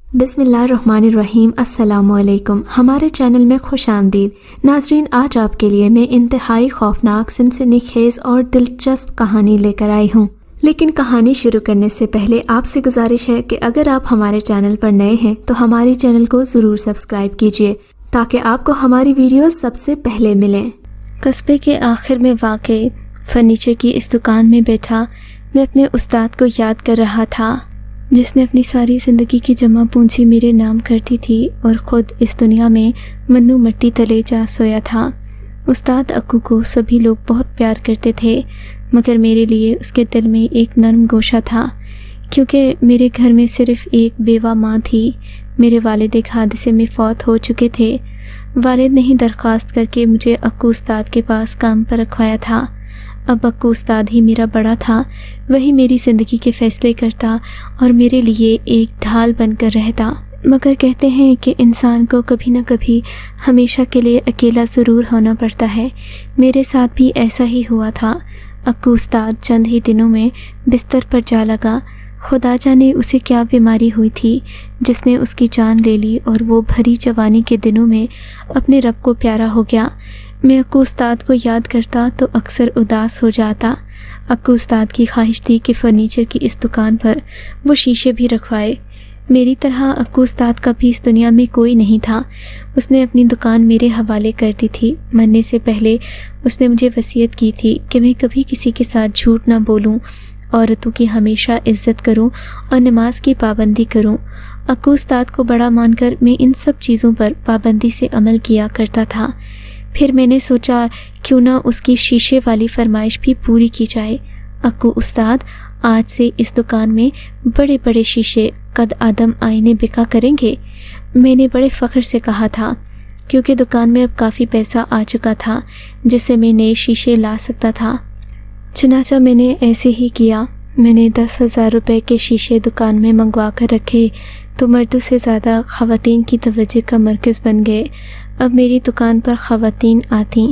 बिस्मिल्लाहिर्रहमानिर्रहीम। अस्सलामुअलैकुम। हमारे चैनल में खुश आमदीद। नाजरीन, आज आपके लिए मैं इंतहाई खौफनाक, सनसनीखेज और दिलचस्प कहानी लेकर आई हूँ। लेकिन कहानी शुरू करने से पहले आपसे गुजारिश है कि अगर आप हमारे चैनल पर नए हैं तो हमारे चैनल को ज़रूर सब्सक्राइब कीजिए ताकि आपको हमारी वीडियोस सबसे पहले मिलें। कस्बे के आखिर में वाक़ई फर्नीचर की इस दुकान में बैठा मैं अपने उस्ताद को याद कर रहा था, जिसने अपनी सारी ज़िंदगी की जमा पूंजी मेरे नाम कर दी थी और ख़ुद इस दुनिया में मन्नू मट्टी तले जा सोया था। उस्ताद अक्कू को सभी लोग बहुत प्यार करते थे, मगर मेरे लिए उसके दिल में एक नरम गोशा था, क्योंकि मेरे घर में सिर्फ़ एक बेवा माँ थी। मेरे वालिद एक हादसे में फ़ौत हो चुके थे। वालिद ने ही दरख्वास्त करके मुझे अक्कू उस्ताद के पास काम पर रखवाया था। अब अक्कू उस्ताद ही मेरा बड़ा था, वही मेरी ज़िंदगी के फ़ैसले करता और मेरे लिए एक ढाल बनकर रहता। मगर कहते हैं कि इंसान को कभी न कभी हमेशा के लिए अकेला ज़रूर होना पड़ता है। मेरे साथ भी ऐसा ही हुआ था। अक्कू उस्ताद चंद ही दिनों में बिस्तर पर जा लगा। खुदा जाने उसे क्या बीमारी हुई थी जिसने उसकी जान ले ली और वो भरी जवानी के दिनों में अपने रब को प्यारा हो गया। मैं अक्कू उस्ताद को याद करता तो अक्सर उदास हो जाता। अक्कू उस्ताद की ख्वाहिश थी कि फ़र्नीचर की इस दुकान पर वो शीशे भी रखवाए। मेरी तरह अक्कू उस्ताद का भी इस दुनिया में कोई नहीं था। उसने अपनी दुकान मेरे हवाले कर दी थी। मरने से पहले उसने मुझे वसीयत की थी कि मैं कभी किसी के साथ झूठ ना बोलूं, औरतों की हमेशा इज़्ज़त करूं और नमाज की पाबंदी करूं। अक्कू उस्ताद को बड़ा मानकर मैं इन सब चीज़ों पर पाबंदी से अमल किया करता था। फिर मैंने सोचा क्यों ना उसकी शीशे वाली फरमाइश भी पूरी की जाए। अक्कू उस्ताद, आज से इस दुकान में बड़े बड़े शीशे कद आदम आईने बिका करेंगे। मैंने बड़े फ़ख्र से कहा था, क्योंकि दुकान में अब काफ़ी पैसा आ चुका था जिससे मैं नए शीशे ला सकता था। चुनाचा मैंने ऐसे ही किया। मैंने 10,000 रुपये के शीशे दुकान में मंगवा कर रखे तो मर्दों से ज़्यादा ख़वातीन की तवज्जो का मरकज़ बन गए। अब मेरी दुकान पर ख़वातीन आती।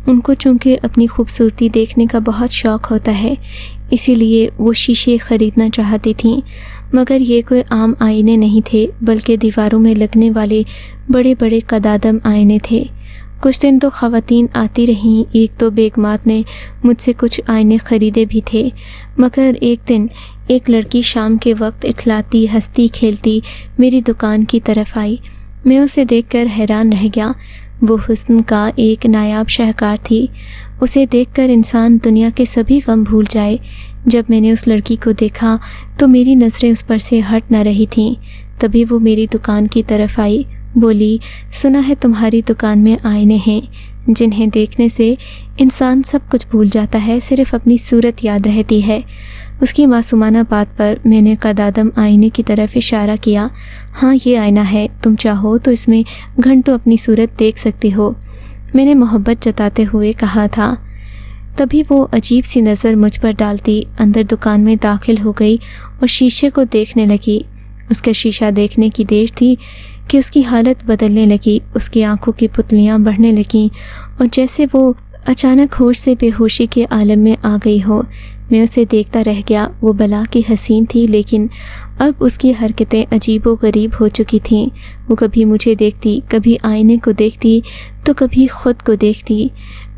उनको चूँकि अपनी खूबसूरती देखने का बहुत शौक़ होता है, इसीलिए वो शीशे ख़रीदना चाहती थीं। मगर ये कोई आम आईने नहीं थे, बल्कि दीवारों में लगने वाले बड़े बड़े कदादम आईने थे। कुछ दिन तो ख़वातीन आती रहीं। एक तो बेगमात ने मुझसे कुछ आईने ख़रीदे भी थे। मगर एक दिन एक लड़की शाम के वक्त इठलाती हंसती खेलती मेरी दुकान की तरफ आई। मैं उसे देखकर हैरान रह गया। वो हुस्न का एक नायाब शाहकार थी। उसे देखकर इंसान दुनिया के सभी गम भूल जाए। जब मैंने उस लड़की को देखा तो मेरी नज़रें उस पर से हट न रही थीं। तभी वो मेरी दुकान की तरफ आई। बोली, सुना है तुम्हारी दुकान में आईने हैं जिन्हें देखने से इंसान सब कुछ भूल जाता है, सिर्फ़ अपनी सूरत याद रहती है। उसकी मासूमाना बात पर मैंने कदादम आईने की तरफ इशारा किया। हाँ, ये आईना है, तुम चाहो तो इसमें घंटों अपनी सूरत देख सकती हो, मैंने मोहब्बत जताते हुए कहा था। तभी वो अजीब सी नज़र मुझ पर डालती अंदर दुकान में दाखिल हो गई और शीशे को देखने लगी। उसका शीशा देखने की देर थी कि उसकी हालत बदलने लगी। उसकी आंखों की पुतलियाँ बढ़ने लगीं और जैसे वो अचानक होश से बेहोशी के आलम में आ गई हो। मैं उसे देखता रह गया। वो बला की हसीन थी, लेकिन अब उसकी हरकतें अजीब व गरीब हो चुकी थीं। वो कभी मुझे देखती, कभी आईने को देखती तो कभी ख़ुद को देखती।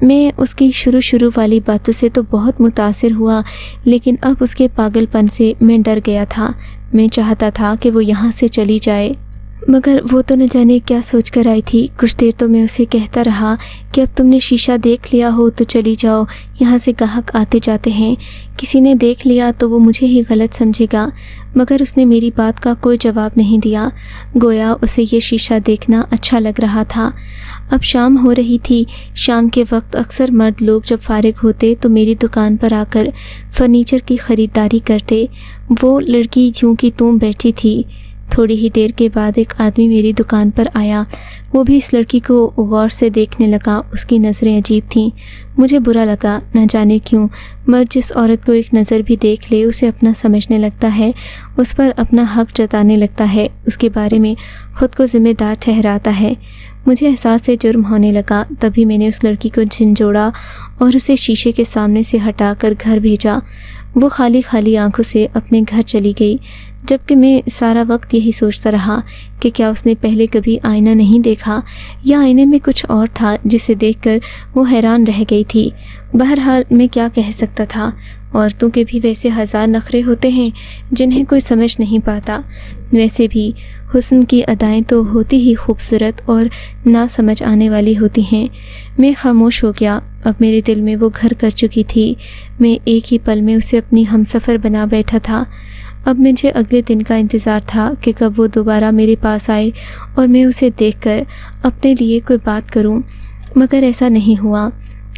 मैं उसकी शुरू वाली बातों से तो बहुत मुतासिर हुआ, लेकिन अब उसके पागलपन से मैं डर गया था। मैं चाहता था कि वो यहाँ से चली जाए, मगर वो तो न जाने क्या सोचकर आई थी। कुछ देर तो मैं उसे कहता रहा कि अब तुमने शीशा देख लिया हो तो चली जाओ, यहाँ से ग्राहक आते जाते हैं, किसी ने देख लिया तो वो मुझे ही गलत समझेगा। मगर उसने मेरी बात का कोई जवाब नहीं दिया, गोया उसे ये शीशा देखना अच्छा लग रहा था। अब शाम हो रही थी। शाम के वक्त अक्सर मर्द लोग जब फारिग होते तो मेरी दुकान पर आकर फर्नीचर की ख़रीदारी करते। वो लड़की ज्यों की त्यों बैठी थी। थोड़ी ही देर के बाद एक आदमी मेरी दुकान पर आया। वो भी इस लड़की को गौर से देखने लगा। उसकी नज़रें अजीब थीं। मुझे बुरा लगा, न जाने क्यों। मर्द जिस औरत को एक नज़र भी देख ले उसे अपना समझने लगता है, उस पर अपना हक जताने लगता है, उसके बारे में ख़ुद को ज़िम्मेदार ठहराता है। मुझे एहसास से जुर्म होने लगा। तभी मैंने उस लड़की को झिंझोड़ा और उसे शीशे के सामने से हटाकर घर भेजा। वो खाली खाली आंखों से अपने घर चली गई। جبکہ میں سارا وقت یہی سوچتا رہا کہ کیا اس نے پہلے کبھی آئینہ نہیں دیکھا یا آئینے میں کچھ اور تھا جسے دیکھ کر وہ حیران رہ گئی تھی۔ بہرحال میں کیا کہہ سکتا تھا، عورتوں کے بھی ویسے ہزار نخرے ہوتے ہیں جنہیں کوئی سمجھ نہیں پاتا۔ ویسے بھی حسن کی ادائیں تو ہوتی ہی خوبصورت اور نہ سمجھ آنے والی ہوتی ہیں۔ میں خاموش ہو گیا۔ اب میرے دل میں وہ گھر کر چکی تھی۔ میں ایک ہی پل میں اسے اپنی ہمسفر بنا بیٹھا تھا۔ اب مجھے اگلے دن کا انتظار تھا کہ کب وہ دوبارہ میرے پاس آئے اور میں اسے دیکھ کر اپنے لیے کوئی بات کروں، مگر ایسا نہیں ہوا۔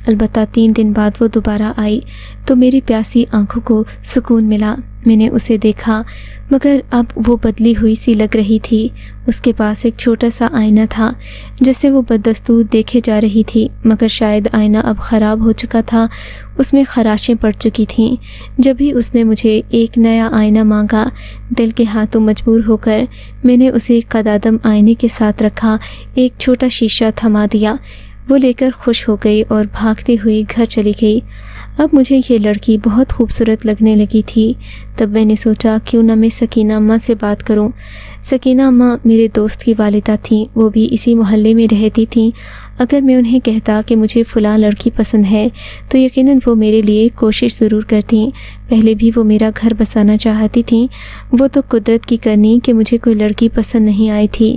البتہ 3 دن بعد وہ دوبارہ آئی تو میری پیاسی آنکھوں کو سکون ملا۔ میں نے اسے دیکھا، مگر اب وہ بدلی ہوئی سی لگ رہی تھی۔ اس کے پاس ایک چھوٹا سا آئینہ تھا جس سے وہ بددستور دیکھے جا رہی تھی، مگر شاید آئینہ اب خراب ہو چکا تھا، اس میں خراشیں پڑ چکی تھیں۔ جب ہی اس نے مجھے ایک نیا آئینہ مانگا، دل کے ہاتھوں مجبور ہو کر میں نے اسے قدادم آئینے کے ساتھ رکھا ایک چھوٹا شیشہ تھما دیا۔ وہ لے کر خوش ہو گئی اور بھاگتی ہوئی گھر چلی گئی۔ اب مجھے یہ لڑکی بہت خوبصورت لگنے لگی تھی۔ تب میں نے سوچا کیوں نہ میں سکینہ اماں سے بات کروں۔ سکینہ اماں میرے دوست کی والدہ تھیں، وہ بھی اسی محلے میں رہتی تھیں۔ اگر میں انہیں کہتا کہ مجھے فلاں لڑکی پسند ہے تو یقیناً وہ میرے لیے کوشش ضرور کرتیں۔ پہلے بھی وہ میرا گھر بسانا چاہتی تھیں۔ وہ تو قدرت کی کرنی کہ مجھے کوئی لڑکی پسند نہیں آئی تھی۔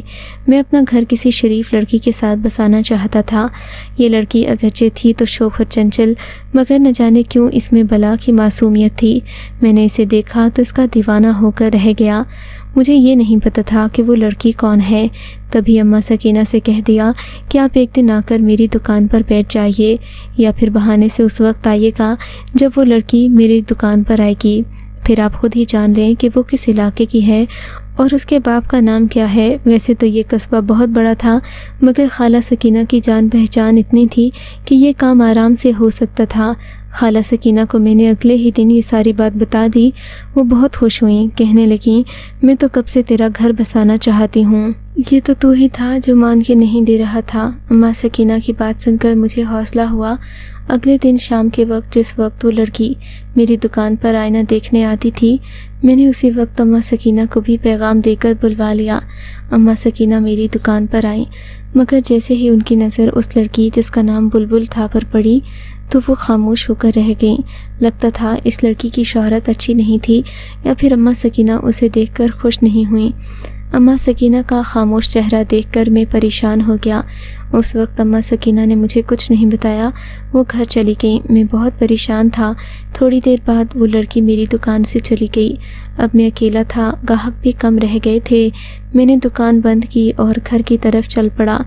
میں اپنا گھر کسی شریف لڑکی کے ساتھ بسانا چاہتا تھا۔ یہ لڑکی اگرچہ تھی تو شوخ اور چنچل، مگر نہ جانے کیوں اس میں بلا کی معصومیت تھی۔ میں نے اسے دیکھا تو اس کا دیوانہ ہو کر رہ گیا۔ مجھے یہ نہیں پتہ تھا کہ وہ لڑکی کون ہے۔ تبھی اماں سکینہ سے کہہ دیا کہ آپ ایک دن آ کر میری دکان پر بیٹھ جائیے، یا پھر بہانے سے اس وقت آئیے گا جب وہ لڑکی میری دکان پر آئے گی، پھر آپ خود ہی جان لیں کہ وہ کس علاقے کی ہے اور اس کے باپ کا نام کیا ہے۔ ویسے تو یہ قصبہ بہت بڑا تھا، مگر خالہ سکینہ کی جان پہچان اتنی تھی کہ یہ کام آرام سے ہو سکتا تھا۔ خالہ سکینہ کو میں نے اگلے ہی دن یہ ساری بات بتا دی۔ وہ بہت خوش ہوئیں، کہنے لگیں میں تو کب سے تیرا گھر بسانا چاہتی ہوں، یہ تو ہی تھا جو مان کے نہیں دے رہا تھا۔ اماں سکینہ کی بات سن کر مجھے حوصلہ ہوا۔ اگلے دن شام کے وقت جس وقت وہ لڑکی میری دکان پر آئینہ دیکھنے آتی تھی، میں نے اسی وقت اماں سکینہ کو بھی پیغام دے کر بلوا لیا۔ اماں سکینہ میری دکان پر آئیں، مگر جیسے ہی ان کی نظر اس لڑکی جس کا نام بلبل تھا پر پڑی تو وہ خاموش ہو کر رہ گئیں۔ لگتا تھا اس لڑکی کی شہرت اچھی نہیں تھی، یا پھر اماں سکینہ اسے دیکھ کر خوش نہیں ہوئیں۔ اماں سکینہ کا خاموش چہرہ دیکھ کر میں پریشان ہو گیا۔ اس وقت اماں سکینہ نے مجھے کچھ نہیں بتایا، وہ گھر چلی گئیں۔ میں بہت پریشان تھا۔ تھوڑی دیر بعد وہ لڑکی میری دکان سے چلی گئی۔ اب میں اکیلا تھا، گاہک بھی کم رہ گئے تھے۔ میں نے دکان بند کی اور گھر کی طرف چل پڑا۔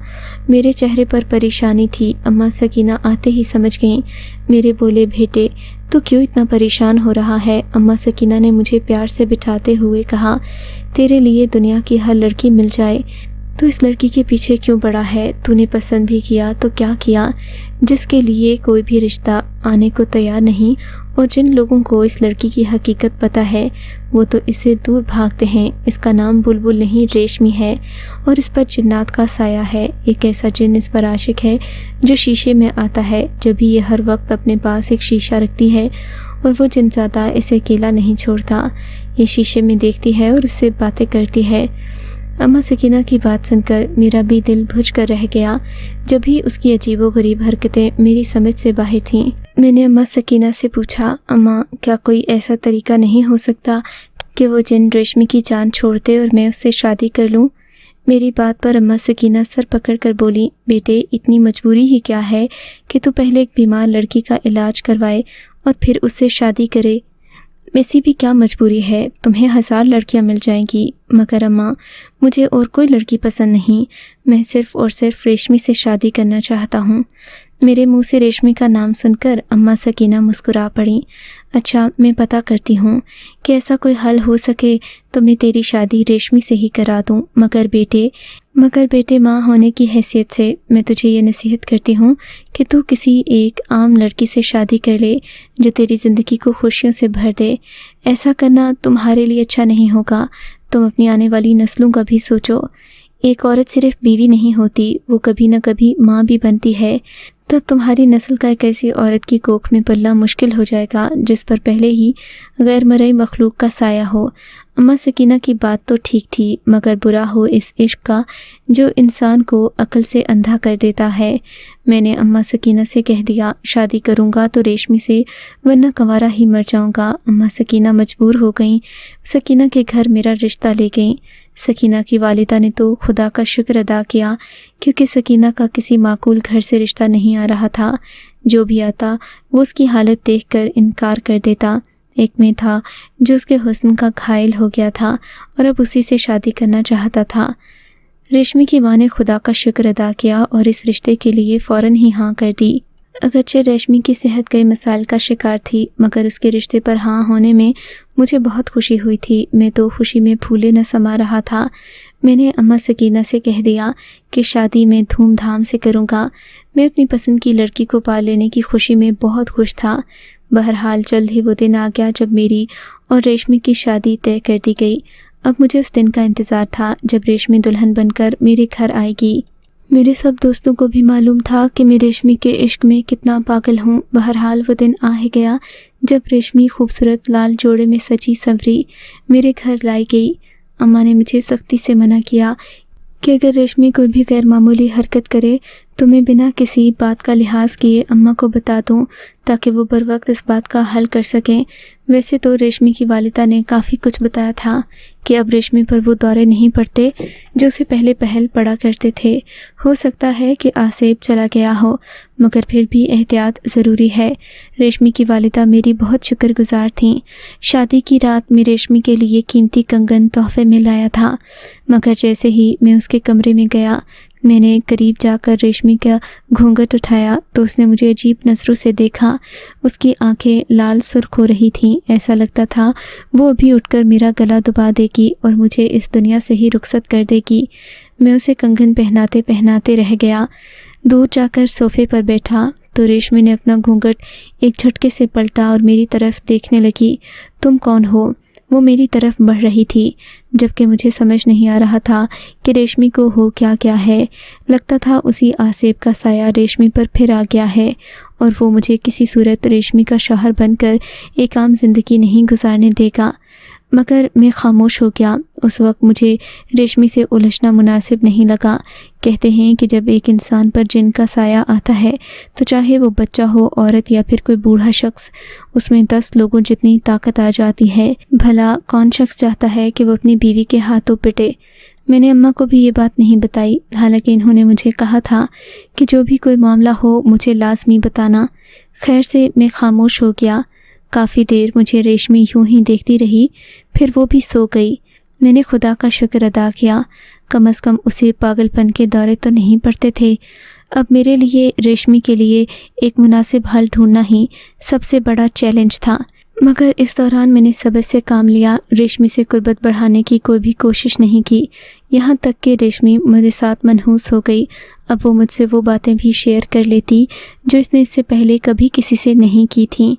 میرے چہرے پر پریشانی تھی۔ اماں سکینہ آتے ہی سمجھ گئیں۔ میرے بولے بیٹے تو کیوں اتنا پریشان ہو رہا ہے؟ اماں سکینہ نے مجھے پیار سے بٹھاتے ہوئے کہا، تیرے لیے دنیا کی ہر لڑکی مل جائے تو اس لڑکی کے پیچھے کیوں پڑا ہے؟ تو نے پسند بھی کیا تو کیا کیا؟ جس کے لیے کوئی بھی رشتہ آنے کو تیار نہیں، اور جن لوگوں کو اس لڑکی کی حقیقت پتہ ہے وہ تو اس سے دور بھاگتے ہیں۔ اس کا نام بلبل نہیں ریشمی ہے، اور اس پر جنات کا سایہ ہے۔ ایک ایسا جن اس پر عاشق ہے جو شیشے میں آتا ہے۔ جب بھی یہ ہر وقت اپنے پاس ایک شیشہ رکھتی ہے اور وہ جن زیادہ اسے اکیلا نہیں چھوڑتا۔ یہ شیشے میں دیکھتی ہے اور اس سے باتیں کرتی ہے۔ اماں سکینہ کی بات سن کر میرا بھی دل بھج کر رہ گیا۔ جب ہی اس کی عجیب و غریب حرکتیں میری سمجھ سے باہر تھیں، میں نے اماں سکینہ سے پوچھا، اماں کیا کوئی ایسا طریقہ نہیں ہو سکتا کہ وہ جن ریشمی کی جان چھوڑتے اور میں اس سے شادی کر لوں؟ میری بات پر اماں سکینہ سر پکڑ کر بولی، بیٹے اتنی مجبوری ہی کیا ہے کہ تو پہلے ایک بیمار لڑکی کا علاج کروائے اور پھر اس سے شادی کرے؟ ایسی بھی کیا مجبوری ہے؟ تمہیں 1000 لڑکیاں مل جائیں گی، مگر اماں مجھے اور کوئی لڑکی پسند نہیں۔ میں صرف اور صرف ریشمی سے شادی کرنا چاہتا ہوں۔ میرے منہ سے ریشمی کا نام سن کر اماں سکینہ مسکرا پڑیں۔ اچھا میں پتہ کرتی ہوں کہ ایسا کوئی حل ہو سکے تو میں تیری شادی ریشمی سے ہی کرا دوں، مگر بیٹے ماں ہونے کی حیثیت سے میں تجھے یہ نصیحت کرتی ہوں کہ تو کسی ایک عام لڑکی سے شادی کر لے جو تیری زندگی کو خوشیوں سے بھر دے۔ ایسا کرنا تمہارے لیے اچھا نہیں ہوگا۔ تم اپنی آنے والی نسلوں کا بھی سوچو۔ ایک عورت صرف بیوی نہیں ہوتی، وہ کبھی نہ کبھی ماں بھی بنتی ہے۔ تب تمہاری نسل کا ایک ایسی عورت کی کوکھ میں پلنا مشکل ہو جائے گا جس پر پہلے ہی غیر مرئی مخلوق کا سایہ ہو۔ अम्मा सकीना की बात तो ठीक थी, मगर बुरा हो इस इश्क का जो इंसान को अक्ल से अंधा कर देता है। मैंने अम्मा सकीना से कह दिया, शादी करूँगा तो रेशमी से, वरना कंवारा ही मर जाऊँगा। अम्मा सकीना मजबूर हो गईं, सकीना के घर मेरा रिश्ता ले गईं। सकीना की वालिदा ने तो खुदा का शुक्र अदा किया, क्योंकि सकीना का किसी माकूल घर से रिश्ता नहीं आ रहा था। जो भी आता वो उसकी हालत देखकर इनकार कर देता। एक में था जो उसके हुस्न का घायल हो गया था और अब उसी से शादी करना चाहता था। रेशमी की माँ ने खुदा का शुक्र अदा किया और इस रिश्ते के लिए फ़ौरन ही हाँ कर दी। अगरचे रेशमी की सेहत कई मसाइल का शिकार थी, मगर उसके रिश्ते पर हाँ होने में मुझे बहुत खुशी हुई थी। मैं तो खुशी में फूले न समा रहा था। मैंने अम्मा सकीना से कह दिया कि शादी मैं धूमधाम से करूँगा। मैं अपनी पसंद की लड़की को पा लेने की खुशी में बहुत खुश था। बहरहाल जल्द ही वो दिन आ गया जब मेरी और रेशमी की शादी तय कर दी गई। अब मुझे उस दिन का इंतज़ार था जब रेशमी दुल्हन बनकर मेरे घर आएगी। मेरे सब दोस्तों को भी मालूम था कि मैं रेशमी के इश्क में कितना पागल हूँ। बहरहाल वो दिन आ ही गया जब रेशमी खूबसूरत लाल जोड़े में सजी संवरी मेरे घर लाई गई। अम्मा ने मुझे सख्ती से मना किया कि अगर रेशमी कोई भी गैर मामूली हरकत करे तो मैं बिना किसी बात का लिहाज किए अम्मा को बता दूं, ताकि वो बर वक्त इस बात का हल कर सकें। वैसे तो रेशमी की वालिदा ने काफ़ी कुछ बताया था कि अब रेशमी पर वो दौरे नहीं पड़ते जो उसे पहले पहल पड़ा करते थे। हो सकता है कि आसेब चला गया हो, मगर फिर भी एहतियात ज़रूरी है। रेशमी की वालिदा मेरी बहुत शुक्रगुजार थीं। शादी की रात में रेशमी के लिए कीमती कंगन तोहफे में लाया था, मगर जैसे ही मैं उसके कमरे में गया, मैंने करीब जाकर रेशमी का घूंघट उठाया तो उसने मुझे अजीब नज़रों से देखा। उसकी आंखें लाल सुर्ख हो रही थीं। ऐसा लगता था वो अभी उठकर मेरा गला दबा देगी और मुझे इस दुनिया से ही रुखसत कर देगी। मैं उसे कंगन पहनाते पहनाते रह गया। दूर जाकर सोफ़े पर बैठा तो रेशमी ने अपना घूंघट एक झटके से पलटा और मेरी तरफ देखने लगी। तुम कौन हो? वो मेरी तरफ बढ़ रही थी, जबकि मुझे समझ नहीं आ रहा था कि रेशमी को हो क्या है। लगता था उसी आसेब का साया रेशमी पर फिर आ गया है और वो मुझे किसी सूरत रेशमी का शौहर बनकर एक आम जिंदगी नहीं गुजारने देगा। मगर मैं खामोश हो गया। उस वक्त मुझे रेशमी से उलझना मुनासिब नहीं लगा। कहते हैं कि जब एक इंसान पर जिन का साया आता है तो चाहे वो बच्चा हो, औरत या फिर कोई बूढ़ा शख्स, उसमें 10 लोगों जितनी ताकत आ जाती है। भला कौन शख्स चाहता है कि वो अपनी बीवी के हाथों पिटे? मैंने अम्मा को भी ये बात नहीं बताई, हालांकि इन्होंने मुझे कहा था कि जो भी कोई मामला हो मुझे लाजमी बताना। खैर से मैं खामोश हो गया। काफ़ी देर मुझे रेशमी यूं ही देखती रही, फिर वो भी सो गई। मैंने खुदा का शुक्र अदा किया, कम से कम उसे पागलपन के दौरे तो नहीं पड़ते थे। अब मेरे लिए रेशमी के लिए एक मुनासिब हल ढूंढना ही सबसे बड़ा चैलेंज था। मगर इस दौरान मैंने सब्र से काम लिया। रेशमी से कुर्बत बढ़ाने की कोई भी कोशिश नहीं की, यहाँ तक कि रेशमी मेरे साथ मनहूस हो गई। अब वो मुझसे वो बातें भी शेयर कर लेती जो इसने इससे पहले कभी किसी से नहीं की थीं।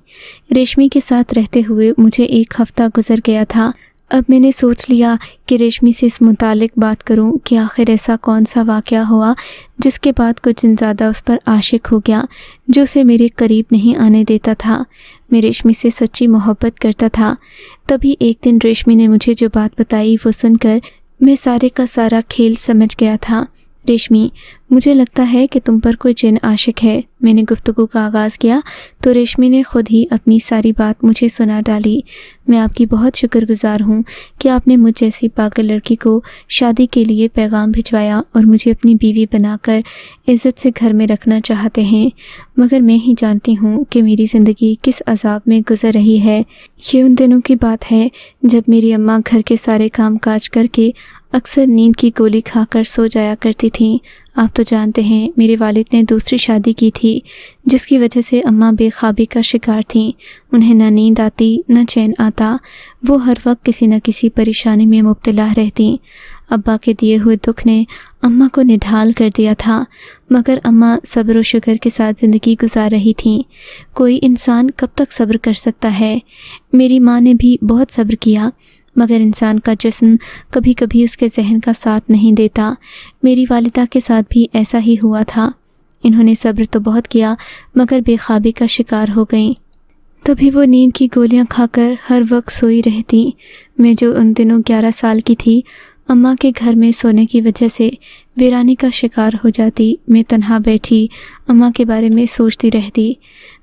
रेशमी के साथ रहते हुए मुझे 1 हफ़्ता गुजर गया था। अब मैंने सोच लिया कि रेशमी से इस मुतालिक बात करूं कि आखिर ऐसा कौन सा वाक़या हुआ जिसके बाद कुछ दिन ज़्यादा उस पर आशिक हो गया, जो उसे मेरे करीब नहीं आने देता था। मैं रेशमी से सच्ची मोहब्बत करता था। तभी एक दिन रेशमी ने मुझे जो बात बताई वो सुनकर मैं सारे का सारा खेल समझ गया था। रेशमी, मुझे लगता है कि तुम पर कोई जिन आशिक है। मैंने गुफ्तगू का आगाज़ किया तो रेशमी ने खुद ही अपनी सारी बात मुझे सुना डाली। मैं आपकी बहुत शुक्रगुजार हूँ कि आपने मुझ जैसी पागल लड़की को शादी के लिए पैगाम भिजवाया और मुझे अपनी बीवी बनाकर इज़्ज़त से घर में रखना चाहते हैं। मगर मैं ही जानती हूँ कि मेरी ज़िंदगी किस अजाब में गुजर रही है। ये उन दिनों की बात है जब मेरी अम्मा घर के सारे काम काज करके अक्सर नींद की गोली खाकर सो जाया करती थीं। आप तो जानते हैं मेरे वालिद ने दूसरी शादी की थी, जिसकी वजह से अम्मा बेख्वाबी का शिकार थीं। उन्हें न नींद आती न चैन आता। वो हर वक्त किसी न किसी परेशानी में मुब्तला रहती। अब्बा के दिए हुए दुख ने अम्मा को निढाल कर दिया था, मगर अम्मा सब्र और शुक्र के साथ ज़िंदगी गुजार रही थीं। कोई इंसान कब तक सब्र कर सकता है? मेरी माँ ने भी बहुत सब्र किया, मगर इंसान का जिस्म कभी कभी उसके जहन का साथ नहीं देता। मेरी वालिदा के साथ भी ऐसा ही हुआ था। इन्होंने सब्र तो बहुत किया, मगर बेख्वाबी का शिकार हो गईं। तभी वो नींद की गोलियां खाकर हर वक्त सोई रहती। मैं जो उन दिनों 11 साल की थी, अम्मा के घर में सोने की वजह से वीरानी का शिकार हो जाती। मैं तन्हा बैठी अम्मा के बारे में सोचती रहती।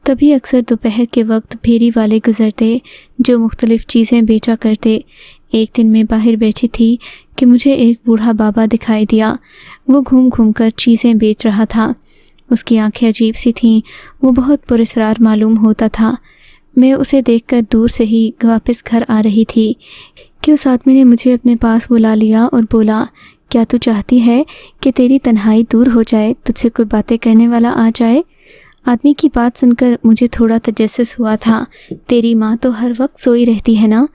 तभी अक्सर दोपहर के वक्त फेरी वाले गुजरते जो मुख्तलिफ़ चीज़ें बेचा करते। एक दिन मैं बाहर बैठी थी कि मुझे एक बूढ़ा बाबा दिखाई दिया। वो घूम घूम कर चीज़ें बेच रहा था। उसकी आंखें अजीब सी थीं। वो बहुत पुरस्कार मालूम होता था। मैं उसे देखकर दूर से ही वापस घर आ रही थी कि उस आदमी ने मुझे अपने पास बुला लिया और बोला, क्या तू चाहती है कि तेरी तन्हाई दूर हो जाए, तुझसे कोई बातें करने वाला आ जाए? आदमी की बात सुनकर मुझे थोड़ा तजस्सुस हुआ था। तेरी माँ तो हर वक्त सोई रहती है ना?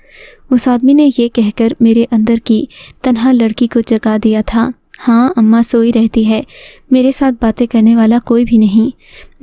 उस आदमी ने ये कहकर मेरे अंदर की तन्हा लड़की को जगा दिया था। हाँ, अम्मा सोई रहती है, मेरे साथ बातें करने वाला कोई भी नहीं।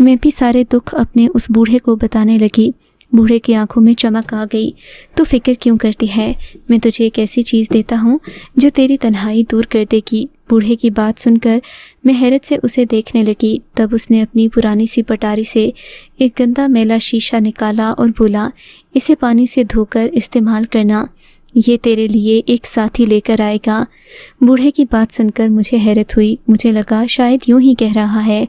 मैं भी सारे दुख अपने उस बूढ़े को बताने लगी। बूढ़े की आंखों में चमक आ गई। तू फिक्र क्यों करती है? मैं तुझे एक ऐसी चीज़ देता हूँ जो तेरी तन्हाई दूर कर देगी। बूढ़े की बात सुनकर मैं हैरत से उसे देखने लगी। तब उसने अपनी पुरानी सी पटारी से एक गंदा मैला शीशा निकाला और बोला, इसे पानी से धोकर इस्तेमाल करना, ये तेरे लिए एक साथी लेकर आएगा। बूढ़े की बात सुनकर मुझे हैरत हुई। मुझे लगा शायद यूं ही कह रहा है,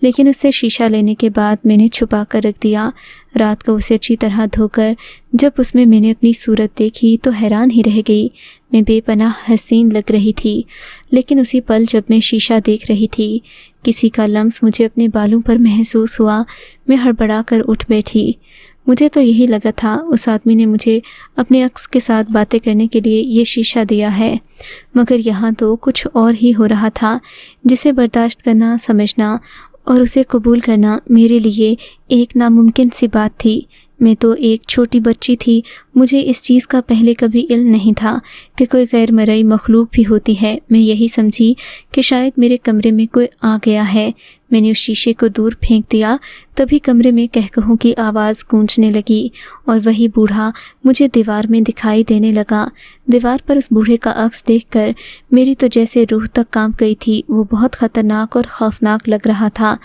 लेकिन उससे शीशा लेने के बाद मैंने छुपा कर रख दिया। रात को उसे अच्छी तरह धोकर जब उसमें मैंने अपनी सूरत देखी तो हैरान ही रह गई। मैं बेपनाह हसीन लग रही थी, लेकिन उसी पल जब मैं शीशा देख रही थी, किसी का लम्स मुझे अपने बालों पर महसूस हुआ। मैं हड़बड़ा कर उठ बैठी। मुझे तो यही लगा था उस आदमी ने मुझे अपने अक्स के साथ बातें करने के लिए ये शीशा दिया है, मगर यहाँ तो कुछ और ही हो रहा था, जिसे बर्दाश्त करना, समझना और उसे कबूल करना मेरे लिए एक नामुमकिन सी बात थी। मैं तो एक छोटी बच्ची थी। मुझे इस चीज़ का पहले कभी इल्म नहीं था कि कोई गैर मरई मखलूक भी होती है। मैं यही समझी कि शायद मेरे कमरे में कोई आ गया है। मैंने उस शीशे को दूर फेंक दिया। तभी कमरे में कहकहों की आवाज़ गूंजने लगी और वही बूढ़ा मुझे दीवार में दिखाई देने लगा। दीवार पर उस बूढ़े का अक्स देखकर मेरी तो जैसे रूह तक कांप गई थी। वो बहुत ख़तरनाक और खौफनाक लग रहा था।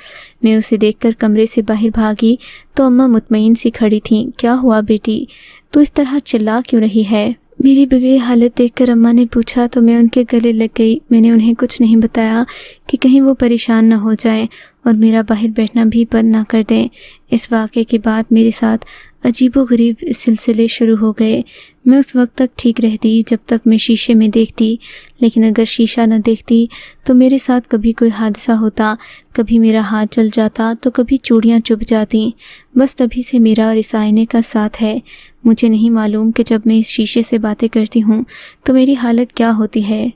मैं उसे देखकर कमरे से बाहर भागी तो अम्मा मुतमईन सी खड़ी थीं। क्या हुआ बेटी, तू इस तरह चिल्ला क्यों रही है? मेरी बिगड़ी हालत देखकर अम्मा ने पूछा तो मैं उनके गले लग गई। मैंने उन्हें कुछ नहीं बताया कि कहीं वो परेशान न हो जाएं और मेरा बाहर बैठना भी बंद ना कर दें। इस वाक़े के बाद मेरे साथ अजीबोगरीब सिलसिले शुरू हो गए। मैं उस वक्त तक ठीक रहती जब तक मैं शीशे में देखती, लेकिन अगर शीशा न देखती तो मेरे साथ कभी कोई हादसा होता। कभी मेरा हाथ जल जाता तो कभी चूड़ियाँ चुभ जाती। बस तभी से मेरा और इस आईने का साथ है। मुझे नहीं मालूम कि जब मैं इस शीशे से बातें करती हूँ तो मेरी हालत क्या होती है।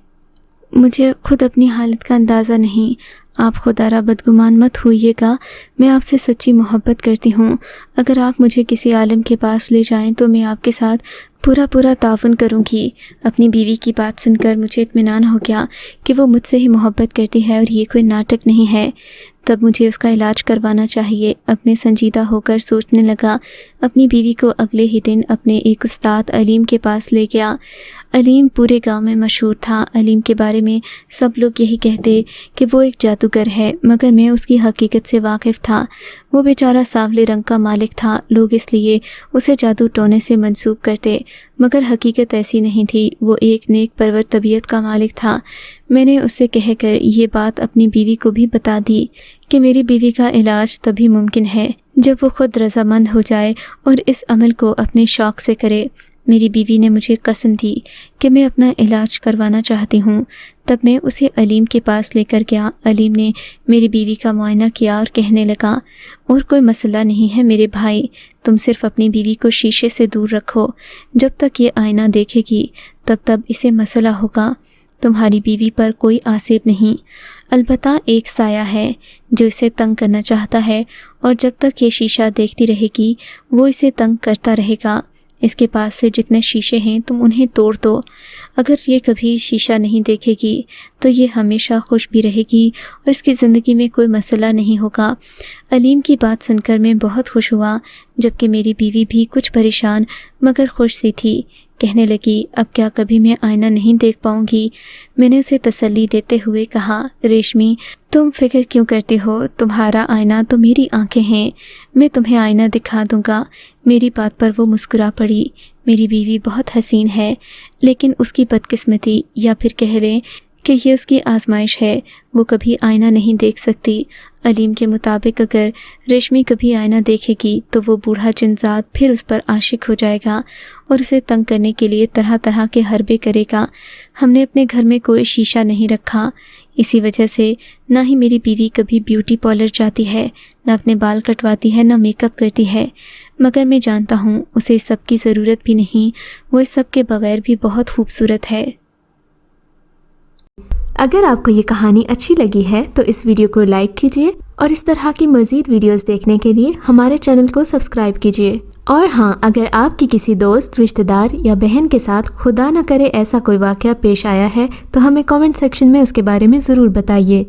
मुझे खुद अपनी हालत का अंदाज़ा नहीं। आप खुदारा बदगुमान मत होइएगा, मैं आपसे सच्ची मोहब्बत करती हूँ। अगर आप मुझे किसी आलिम के पास ले जाएं तो मैं आपके साथ पूरा ताउन करूँगी। अपनी बीवी की बात सुनकर मुझे इत्मीनान हो गया कि वो मुझसे ही मोहब्बत करती है और ये कोई नाटक नहीं है। तब मुझे उसका इलाज करवाना चाहिए। अब मैं संजीदा होकर सोचने लगा। अपनी बीवी को अगले ही दिन अपने एक उस्ताद अलीम के पास ले गया। अलीम पूरे गांव में मशहूर था। अलीम के बारे में सब लोग यही कहते कि वो एक जादूगर है, मगर मैं उसकी हकीकत से वाकिफ़ था। वो बेचारा सांवले रंग का मालिक था। लोग इसलिए उसे जादू टोने से मंसूब करते, मगर हकीकत ऐसी नहीं थी। वो एक नेक परवर तबीयत का मालिक था। मैंने उससे कहकर ये बात अपनी बीवी को भी बता दी कि मेरी बीवी का इलाज तभी मुमकिन है जब वो खुद रज़ामंद हो जाए और इस अमल को अपने शौक़ से करे। मेरी बीवी ने मुझे कसम दी कि मैं अपना इलाज करवाना चाहती हूँ। तब मैं उसे अलीम के पास लेकर गया। अलीम ने मेरी बीवी का मुआयना किया और कहने लगा, और कोई मसला नहीं है मेरे भाई, तुम सिर्फ अपनी बीवी को शीशे से दूर रखो। जब तक ये आईना देखेगी तब इसे मसला होगा। तुम्हारी बीवी पर कोई आसेब नहीं, अलबत्ता एक साया है जो इसे तंग करना चाहता है, और जब तक ये शीशा देखती रहेगी वो इसे तंग करता रहेगा। इसके पास से जितने शीशे हैं तुम उन्हें तोड़ दो। अगर ये कभी शीशा नहीं देखेगी तो ये हमेशा खुश भी रहेगी और इसकी ज़िंदगी में कोई मसला नहीं होगा। अलीम की बात सुनकर मैं बहुत खुश हुआ, जबकि मेरी बीवी भी कुछ परेशान मगर खुश सी थी کہنے لگی اب کیا کبھی میں آئینہ نہیں دیکھ پاؤں گی؟ میں نے اسے تسلی دیتے ہوئے کہا ریشمی تم فکر کیوں کرتی ہو، تمہارا آئینہ تو میری آنکھیں ہیں، میں تمہیں آئینہ دکھا دوں گا۔ میری بات پر وہ مسکرا پڑی۔ میری بیوی بہت حسین ہے، لیکن اس کی بدقسمتی یا پھر کہہ لیں کہ یہ اس کی آزمائش ہے، وہ کبھی آئینہ نہیں دیکھ سکتی۔ علیم کے مطابق اگر ریشمی کبھی آئینہ دیکھے گی تو وہ بوڑھا جنزاد پھر اس پر عاشق ہو جائے گا اور اسے تنگ کرنے کے لیے طرح طرح کے حربے کرے گا۔ ہم نے اپنے گھر میں کوئی شیشہ نہیں رکھا، اسی وجہ سے نہ ہی میری بیوی کبھی بیوٹی پارلر جاتی ہے، نہ اپنے بال کٹواتی ہے، نہ میک اپ کرتی ہے۔ مگر میں جانتا ہوں اسے اس سب کی ضرورت بھی نہیں، وہ اس سب کے بغیر بھی بہت خوبصورت ہے۔ اگر آپ کو یہ کہانی اچھی لگی ہے تو اس ویڈیو کو لائک کیجیے اور اس طرح کی مزید ویڈیوز دیکھنے کے لیے ہمارے چینل کو سبسکرائب کیجیے۔ اور ہاں، اگر آپ کی کسی دوست، رشتہ دار یا بہن کے ساتھ خدا نہ کرے ایسا کوئی واقعہ پیش آیا ہے تو ہمیں کامنٹ سیکشن میں اس کے بارے میں ضرور بتائیے۔